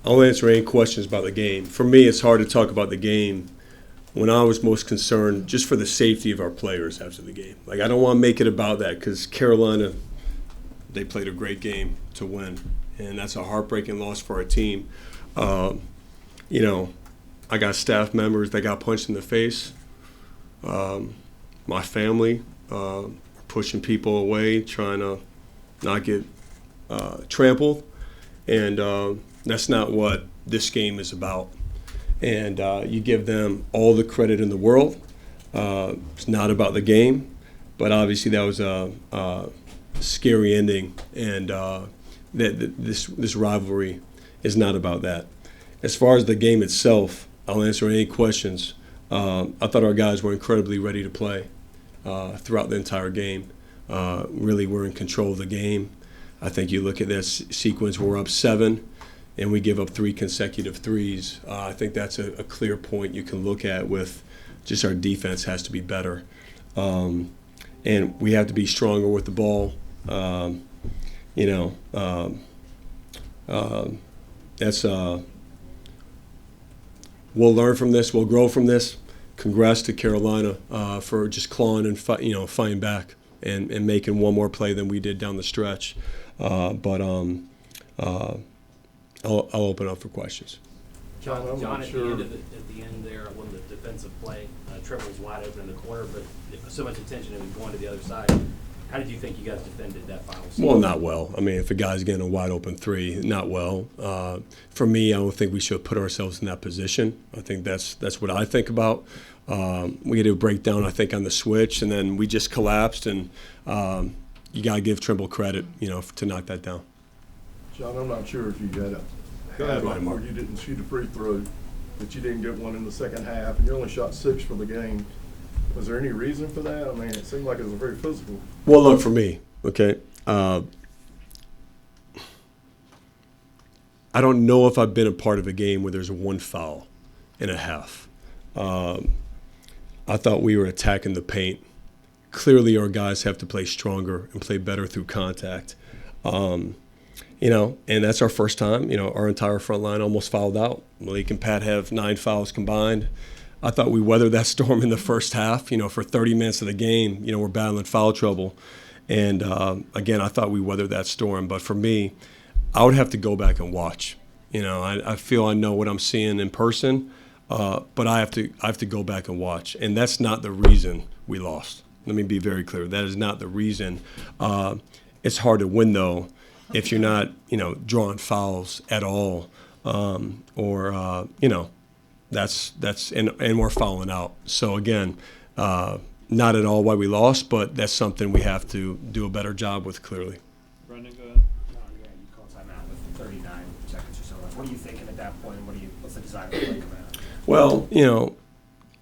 I'll answer any questions about the game. For me, it's hard to talk about the game when I was most concerned just for the safety of our players after the game. Like, I don't want to make it about that because Carolina, they played a great game to win, and that's a heartbreaking loss for our team. You know, I got staff members that got punched in the face. My family pushing people away, trying to not get trampled, and that's not what this game is about. And you give them all the credit in the world. It's not about the game, but obviously that was a scary ending, and this rivalry is not about that. As far as the game itself, I'll answer any questions. I thought our guys were incredibly ready to play throughout the entire game. Really were in control of the game. I think you look at this sequence, we're up 7, and we give up 3 consecutive threes. I think that's a clear point you can look at with just our defense has to be better. And we have to be stronger with the ball. We'll learn from this. We'll grow from this. Congrats to Carolina for just clawing and fighting back and making one more play than we did down the stretch. I'll open up for questions. John, at the end there, when the defensive play, Trevor was wide open in the corner, but so much attention and going to the other side. How did you think you guys defended that final season? Well, not well. I mean, if a guy's getting a wide open 3, not well. For me, I don't think we should put ourselves in that position. I think that's what I think about. We had to break down, I think, on the switch, and then we just collapsed. And you got to give Trimble credit, to knock that down. John, I'm not sure if you had a half where you didn't shoot a free throw, that you didn't get one in the second half, and you only shot 6 for the game. Was there any reason for that? I mean, it seemed like it was very physical. Well, look, for me, okay, I don't know if I've been a part of a game where there's 1 foul in a half. I thought we were attacking the paint. Clearly, our guys have to play stronger and play better through contact. And that's our first time. Our entire front line almost fouled out. Malik and Pat have 9 fouls combined. I thought we weathered that storm in the first half. For 30 minutes of the game, we're battling foul trouble. And, again, I thought we weathered that storm. But for me, I would have to go back and watch. I feel I know what I'm seeing in person, but I have to go back and watch. And that's not the reason we lost. Let me be very clear. That is not the reason. It's hard to win, though, if you're not, drawing fouls at all, That's and we're fouling out. So again, not at all why we lost, but that's something we have to do a better job with. Clearly. Brendan, go ahead. You call timeout with 39 seconds or so left. What are you thinking at that point? What's the desire to play coming out? Well,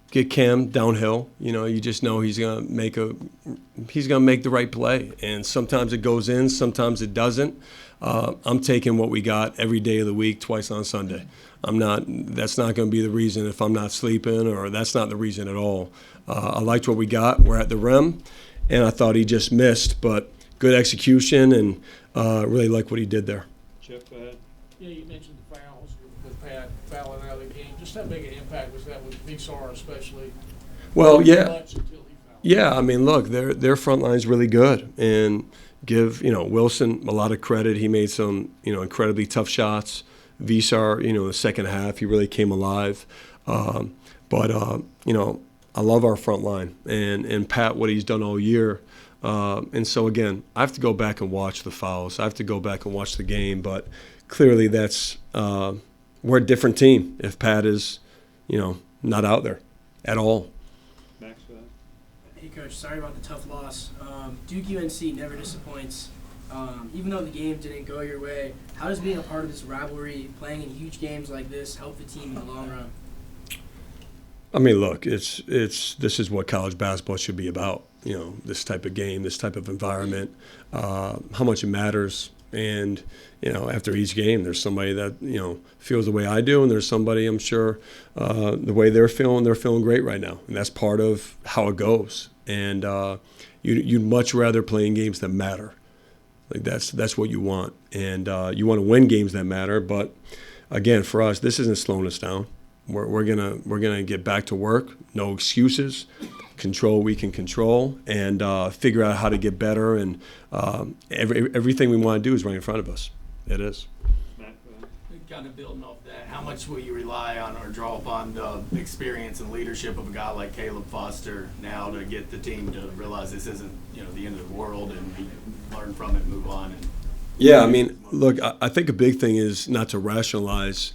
get Cam downhill. You just know he's gonna make the right play, and sometimes it goes in, sometimes it doesn't. I'm taking what we got every day of the week, twice on Sunday. That's not going to be the reason if I'm not sleeping, or that's not the reason at all. I liked what we got. We're at the rim, and I thought he just missed, but good execution, and really like what he did there. Chip, go ahead. Yeah, you mentioned the fouls with Pat fouling out of the game. Just how big an impact was that with Visar especially? Well, yeah. Yeah, I mean, look, their front line's really good, and give Wilson a lot of credit. He made some incredibly tough shots. Visar, in the second half, he really came alive. But I love our front line and Pat, what he's done all year. And so again, I have to go back and watch the fouls. I have to go back and watch the game. But clearly, that's we're a different team if Pat is, not out there at all. Max, go ahead. Hey, Coach, sorry about the tough loss. Duke UNC never disappoints. Even though the game didn't go your way, how does being a part of this rivalry, playing in huge games like this, help the team in the long run? I mean, look, this is what college basketball should be about. This type of game, this type of environment, how much it matters. And after each game, there's somebody that feels the way I do, and there's somebody I'm sure the way they're feeling great right now, and that's part of how it goes. And you'd much rather play in games that matter. Like that's what you want, and you want to win games that matter. But again, for us, this isn't slowing us down. We're gonna get back to work. No excuses. Control what we can control, and figure out how to get better. And everything we want to do is right in front of us. It is. Matt, go ahead. Kind of building off that, how much will you rely on or draw upon the experience and leadership of a guy like Caleb Foster now to get the team to realize this isn't, the end of the world, and learn from it, move on? And Yeah, I mean, look, I think a big thing is not to rationalize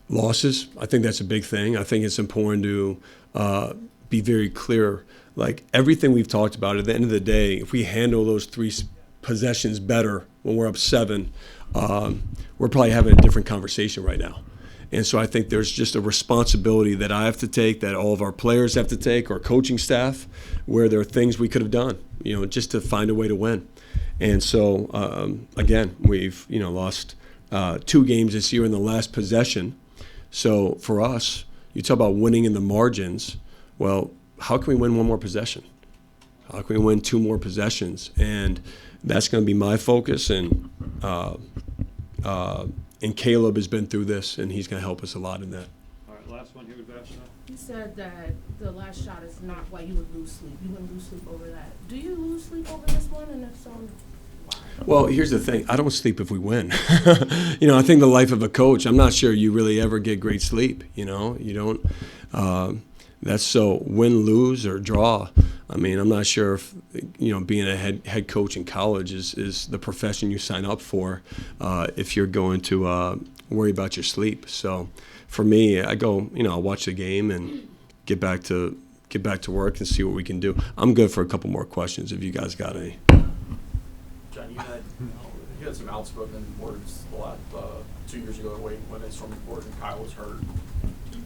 losses. I think that's a big thing. I think it's important to be very clear. Like everything we've talked about, at the end of the day, if we handle those 3 possessions better when we're up 7, we're probably having a different conversation right now. And so I think there's just a responsibility that I have to take, that all of our players have to take, our coaching staff, where there are things we could have done, just to find a way to win. And so, again, we've, lost 2 games this year in the last possession. So for us, you talk about winning in the margins. Well, how can we win 1 more possession? How can we win 2 more possessions? And that's going to be my focus. And Caleb has been through this, and he's going to help us a lot in that. All right, last one here with Vashta. You said that the last shot is not why you would lose sleep. You wouldn't lose sleep over that. Do you lose sleep over this one? And if so, why? Well, here's the thing. I don't sleep if we win. I think the life of a coach, I'm not sure you really ever get great sleep. You don't. That's so win, lose, or draw. I mean, I'm not sure if, being a head coach in college is the profession you sign up for if you're going to worry about your sleep. So for me, I go, I'll watch the game and get back to work and see what we can do. I'm good for a couple more questions if you guys got any. John, you had some outspoken words a lot 2 years ago when it's from court and Kyle was hurt. Do you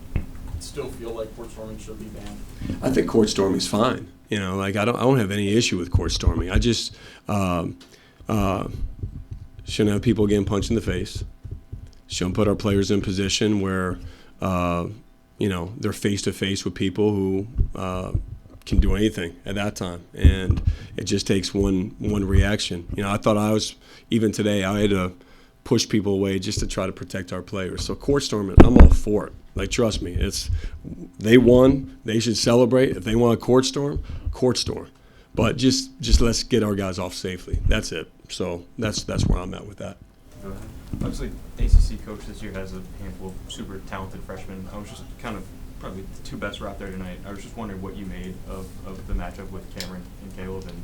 still feel like court storming should be banned? I think court storming's fine. I don't have any issue with court storming. I just shouldn't have people getting punched in the face. Shouldn't put our players in a position where they're face to face with people who can do anything at that time, and it just takes one reaction. I thought even today I had to push people away just to try to protect our players. So court storming, I'm all for it. Like, trust me, they won. They should celebrate. If they want a court storm. But just let's get our guys off safely. That's it. So that's where I'm at with that. Go ahead. Obviously, ACC coach this year has a handful of super talented freshmen. I was just kind of probably the 2 best were out there tonight. I was just wondering what you made of the matchup with Cameron and Caleb and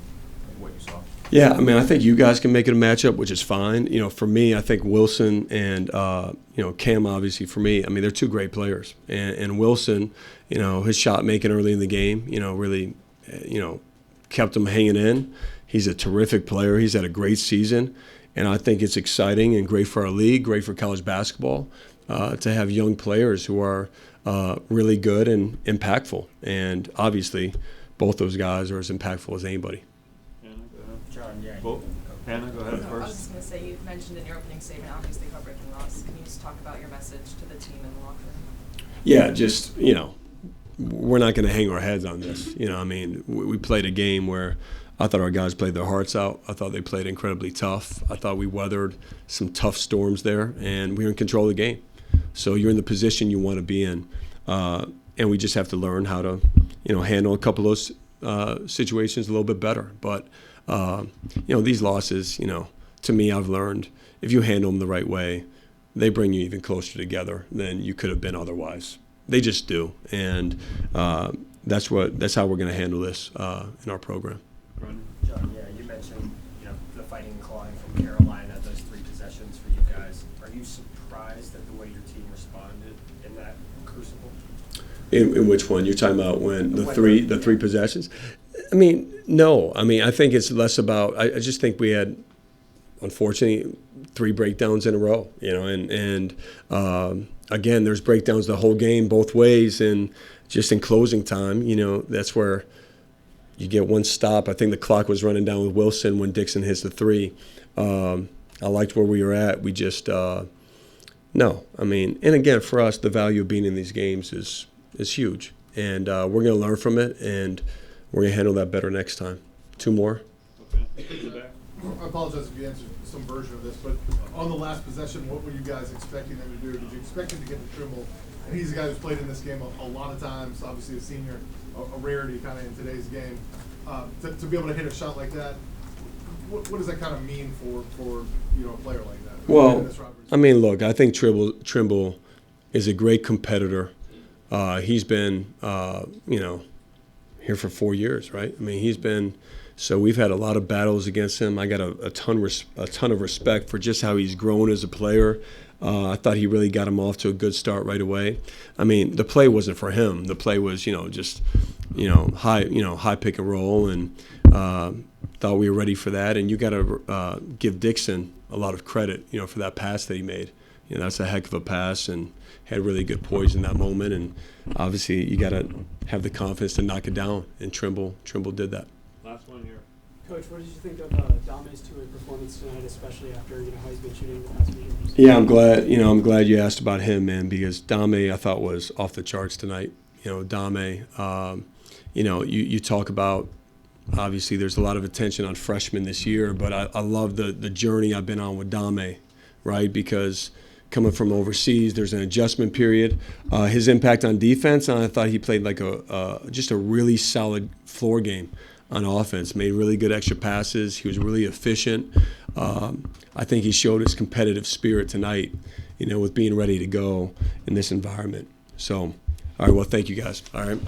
what you saw. Yeah, I mean, I think you guys can make it a matchup, which is fine. For me, I think Wilson and Cam, obviously for me, I mean, they're 2 great players. And Wilson, his shot making early in the game, really, kept him hanging in. He's a terrific player. He's had a great season. And I think it's exciting and great for our league, great for college basketball, to have young players who are really good and impactful. And obviously, both those guys are as impactful as anybody. John, yeah. Well, Hannah, go ahead I was first. just going to say, you mentioned in your opening statement, obviously, heartbreaking loss. Can you just talk about your message to the team in the locker room? Yeah, just, we're not going to hang our heads on this. I mean, we played a game where I thought our guys played their hearts out. I thought they played incredibly tough. I thought we weathered some tough storms there, and we were in control of the game. So you're in the position you want to be in. And we just have to learn how to, handle a couple of those situations a little bit better. But these losses, to me, I've learned if you handle them the right way, they bring you even closer together than you could have been otherwise. They just do, and that's how we're going to handle this in our program. John, yeah, you mentioned the fighting and clawing from Carolina, those 3 possessions for you guys. Are you surprised at the way your team responded in that crucible? In which one? You're talking about when the three possessions? I mean, no. I mean, I think it's less about. I just think we had, unfortunately, 3 breakdowns in a row. And again, there's breakdowns the whole game both ways, and just in closing time, that's where you get one stop. I think the clock was running down with Wilson when Dixon hits the 3. I liked where we were at. We just no. I mean, and again, for us, the value of being in these games is huge, and we're going to learn from it, and we're going to handle that better next time. 2 more. Okay. I apologize if you answered some version of this, but on the last possession, what were you guys expecting them to do? Did you expect him to get the Trimble? And he's a guy who's played in this game a lot of times, obviously a senior, a rarity kind of in today's game. To be able to hit a shot like that, what does that kind of mean for a player like that? Well, I mean, look, I think Trimble is a great competitor. He's been, here for 4 years, right? I mean, so we've had a lot of battles against him. I got a ton of respect for just how he's grown as a player. I thought he really got him off to a good start right away. I mean, the play wasn't for him. The play was, just high pick and roll, and thought we were ready for that. And you got to give Dixon a lot of credit, for that pass that he made. That's a heck of a pass, and had really good poise in that moment. And obviously, you got to have the confidence to knock it down. And Trimble did that. Last one here. Coach, what did you think of Dame's two-way performance tonight, especially after how he's been shooting the past few games? Yeah, I'm glad you asked about him, man, because Dame I thought was off the charts tonight. Dame, you talk about, obviously there's a lot of attention on freshmen this year, but I love the journey I've been on with Dame, right? Because coming from overseas, there's an adjustment period. His impact on defense, and I thought he played like just a really solid floor game on offense, made really good extra passes. He was really efficient. I think he showed his competitive spirit tonight, with being ready to go in this environment. So, all right, well, thank you guys. All right.